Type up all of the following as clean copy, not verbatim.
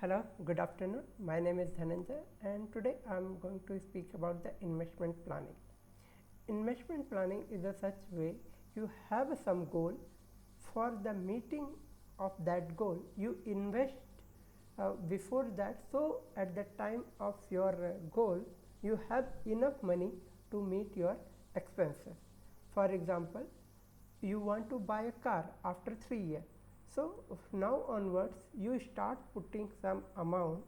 Hello, good afternoon. My name is Dhananjay, and today I am going to speak about the investment planning. Investment planning is a such way you have some goal. For the meeting of that goal, you invest before that, so at the time of your goal, you have enough money to meet your expenses. For example, you want to buy a car after 3 years, so now onwards you start putting some amount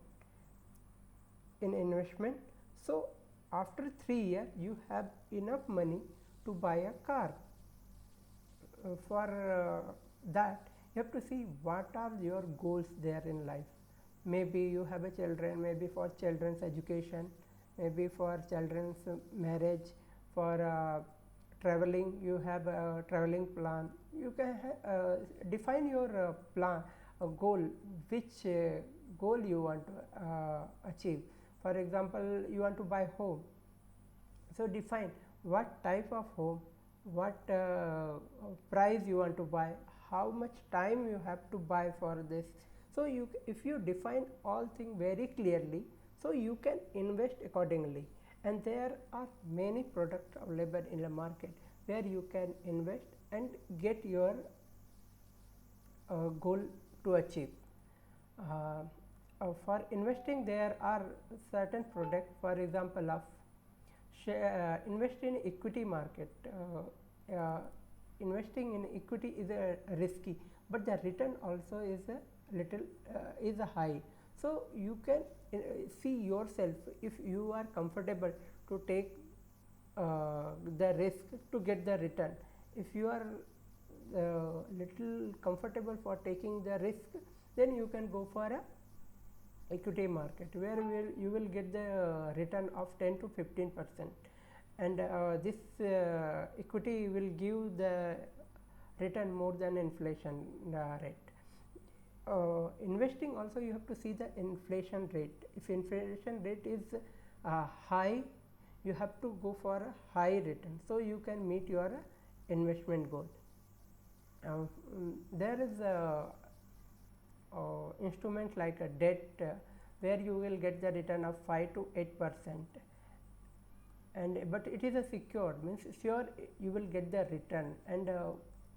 in investment, so after 3 years you have enough money to buy a car. For that you have to see what are your goals there in life. Maybe you have a children, maybe for children's education, maybe for children's marriage, for traveling you have a traveling plan. You can define your plan goal, which goal you want to achieve. For example, you want to buy home, so define what type of home, what price you want to buy, how much time you have to buy for this. So you, if you define all things very clearly, so you can invest accordingly. And there are many products available in the market where you can invest and get your goal to achieve. uh, for investing there are certain products, for example of invest in equity market. Investing in equity is risky, but the return also is a little is a high. So you can see yourself if you are comfortable to take the risk to get the return. If you are little comfortable for taking the risk, then you can go for a equity market where you will get the return of 10 to 15%, and this equity will give the return more than inflation rate. Investing also you have to see the inflation rate. If inflation rate is high, you have to go for a high return, so you can meet your investment goal. There is a instrument like a debt where you will get the return of 5 to 8%, and but it is a secured, means sure you will get the return. And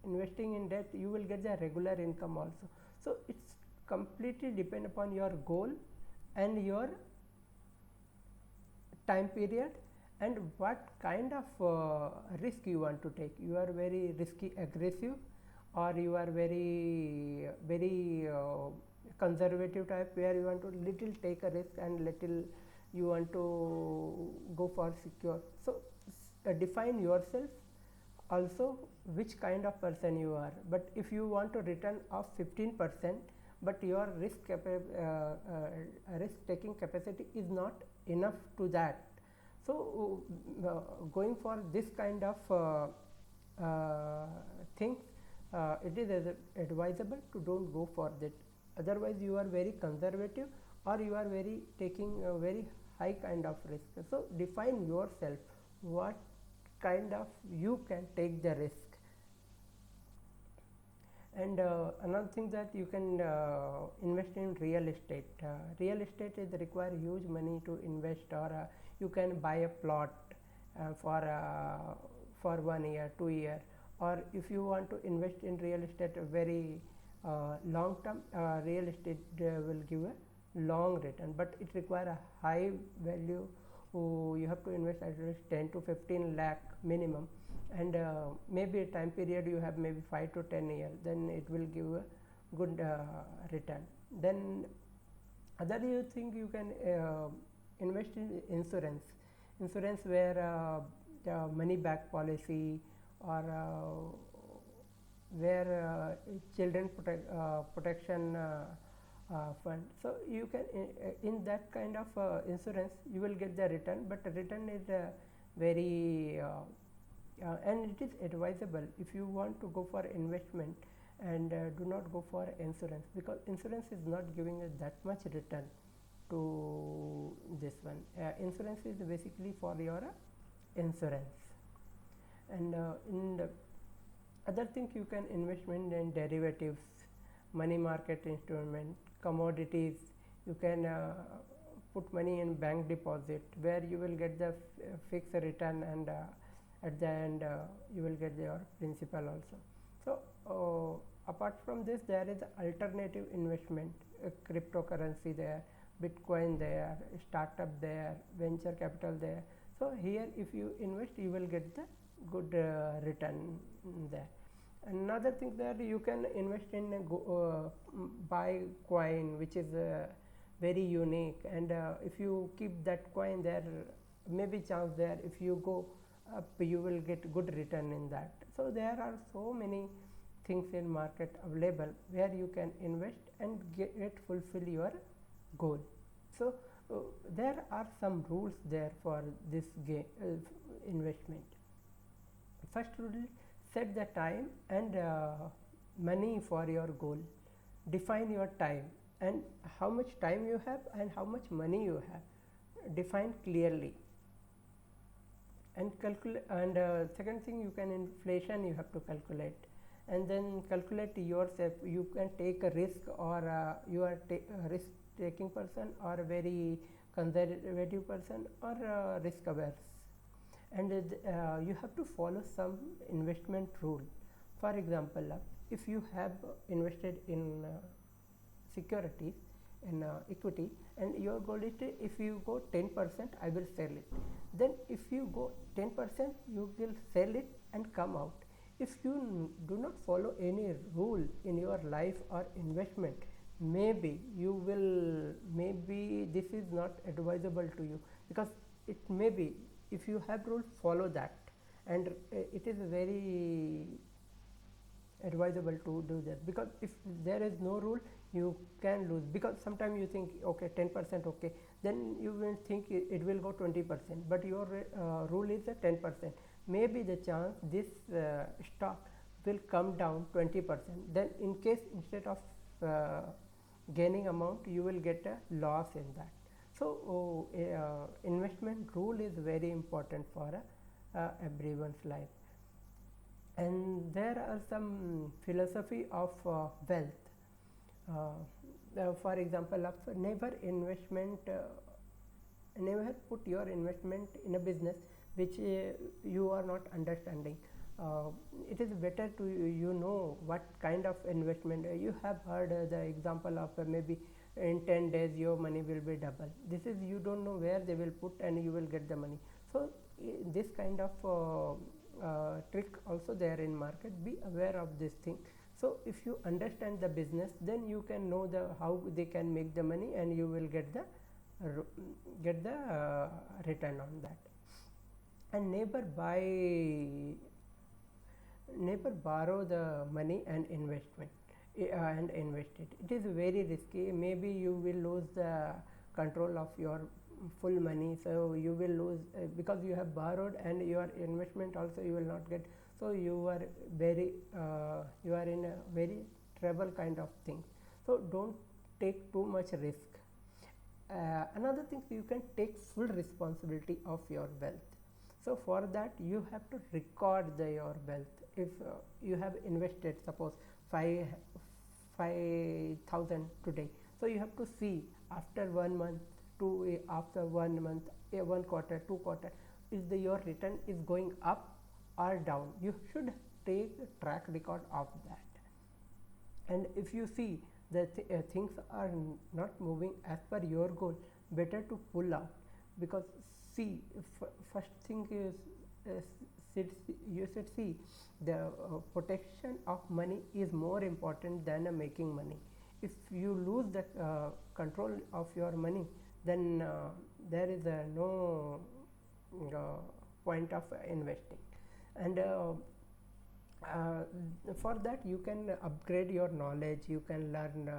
investing in debt you will get the regular income also. So it's completely depend upon your goal and your time period and what kind of risk you want to take. You are very risky aggressive, or you are very conservative type where you want to little take a risk and little you want to go for secure. So define yourself also which kind of person you are. But if you want to return of 15%, but your risk taking capacity is not enough to that, so going for this kind of things, it is advisable to don't go for that. Otherwise you are very conservative, or you are very taking a very high kind of risk. So define yourself what kind of you can take the risk. And another thing that you can invest in real estate. Real estate is require huge money to invest, or you can buy a plot for 1 year, 2 year, or if you want to invest in real estate very long term, real estate will give a long return, but it require a high value. You have to invest at least 10 to 15 lakh minimum, and maybe a time period you have maybe 5 to 10 years, then it will give a good return. Then other you think you can invest in insurance where money back policy, or where children protection fund. So you can in that kind of insurance you will get the return, but the return is very and it is advisable if you want to go for investment, and do not go for insurance, because insurance is not giving us that much return to this one. Insurance is basically for your insurance. And in the other thing you can investment in derivatives, money market instrument, commodities, You can put money in bank deposit where you will get the fixed return, and at the end you will get your principal also. So apart from this, there is alternative investment, cryptocurrency there, Bitcoin there, startup there, venture capital there. So here if you invest, you will get the good return there. Another thing that you can invest in buy coin which is very unique, and if you keep that coin there, maybe chance there if you go up you will get good return in that. So there are so many things in market available where you can invest and get fulfill your goal. So there are some rules there for this investment. First rule, set the time and money for your goal. Define your time and how much time you have and how much money you have. Define clearly and calculate. And second thing, you can inflation you have to calculate, and then calculate yourself. You can take a risk, or you are a risk taking person, or a very conservative person, or risk averse. And you have to follow some investment rule. For example, if you have invested in securities, in equity, and your goal is to, if you go 10%, I will sell it. Then if you go 10%, you will sell it and come out. If you do not follow any rule in your life or investment, maybe you will, maybe this is not advisable to you, because it may be, if you have rule, follow that, and it is very advisable to do that, because if there is no rule, you can lose. Because sometimes you think okay 10%, okay, then you will think it will go 20%, but your rule is a 10%. Maybe the chance this stock will come down 20%, then in case instead of gaining amount, you will get a loss in that. So investment rule is very important for everyone's life. And there are some philosophy of wealth. For example, never put your investment in a business which you are not understanding. It is better to know what kind of investment. You have heard the example of maybe in 10 days your money will be double. This is, you don't know where they will put and you will get the money. So this kind of trick also there in market. Be aware of this thing. So if you understand the business, then you can know the how they can make the money, and you will get the return on that. And never borrow the money and investment and invest it. It is very risky. Maybe you will lose the control of your full money, so you will lose because you have borrowed, and your investment also you will not get. So you are you are in a very trouble kind of thing. So don't take too much risk. Another thing, you can take full responsibility of your wealth. So for that you have to record your wealth. If you have invested suppose 5,000 today, so you have to see after 1 month, after 1 month, 1 quarter, 2 quarter, is your return is going up or down. You should take a track record of that. And if you see that things are not moving as per your goal, better to pull out. Because see, first thing is you should see the protection of money is more important than making money. If you lose the control of your money, then there is no point of investing. And for that you can upgrade your knowledge. You can learn.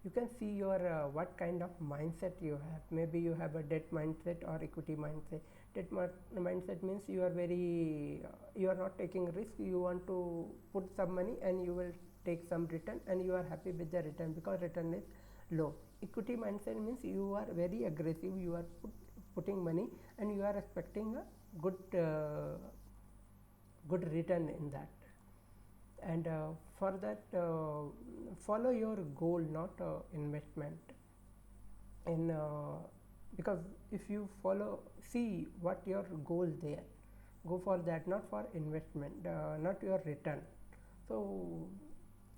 You can see your what kind of mindset you have. Maybe you have a debt mindset or equity mindset. Debt mindset means you are very you are not taking risk. You want to put some money and you will take some return, and you are happy with the return because return is low. Equity mindset means you are very aggressive. You are putting money and you are expecting a good return in that. and for that follow your goal, not investment in because if you follow, see what your goal there, go for that, not for investment, not your return. So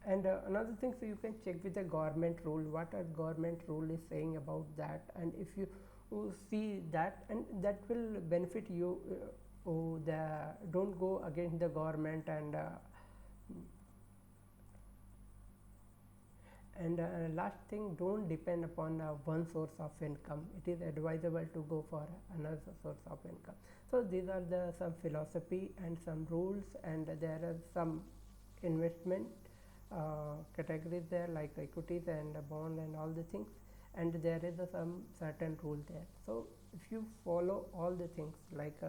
and another thing, so you can check with the government rule, what a government rule is saying about that, and if you see that, and that will benefit you. The don't go against the government, and last thing, don't depend upon one source of income. It is advisable to go for another source of income. So these are the some philosophy and some rules, and there are some investment categories there, like equities and bond and all the things, and there is some certain rule there. So if you follow all the things, like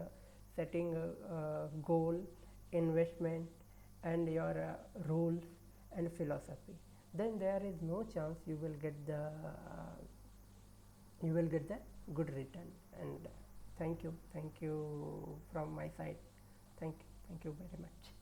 setting a goal, investment, and your rules and philosophy, then there is no chance you will get the good return. And thank you from my side. Thank you very much.